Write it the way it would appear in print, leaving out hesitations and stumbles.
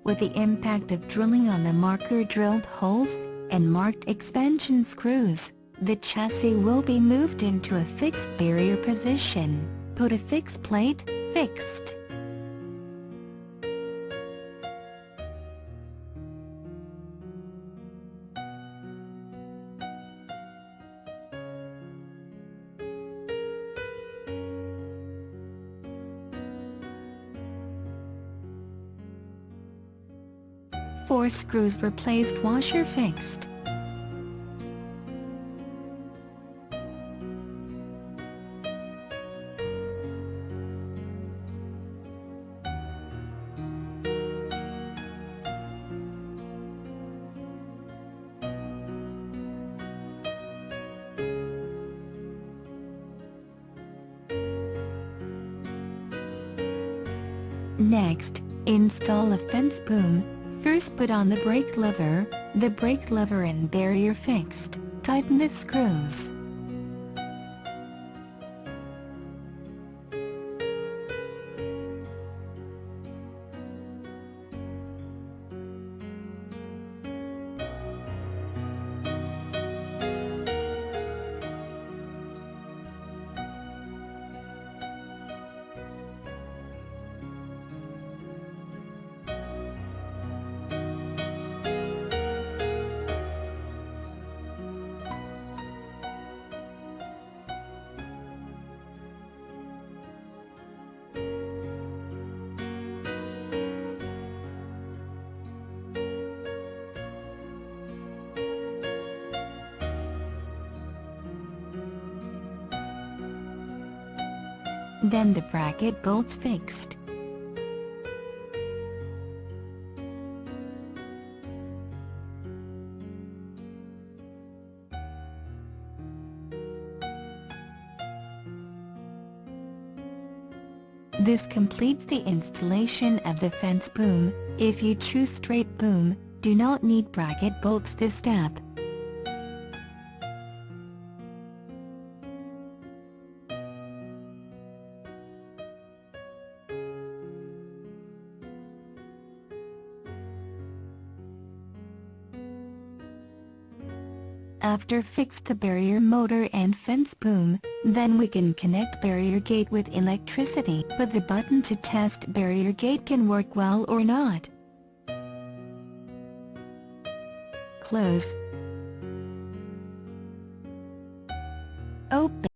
with the impact of drilling on the marker drilled holes and marked expansion screws, the chassis will be moved into a fixed barrier position. Put a fixed plate, fixed. Four screws were placed, washer fixed. Next, install a fence boom. First put on the brake lever and barrier fixed. Tighten the screws. Then the bracket bolts fixed. This completes the installation of the fence boom. If you choose straight boom, do not need bracket bolts this step. After fix the barrier motor and fence boom, then we can connect barrier gate with electricity. Put the button to test barrier gate can work well or not. Close. Open.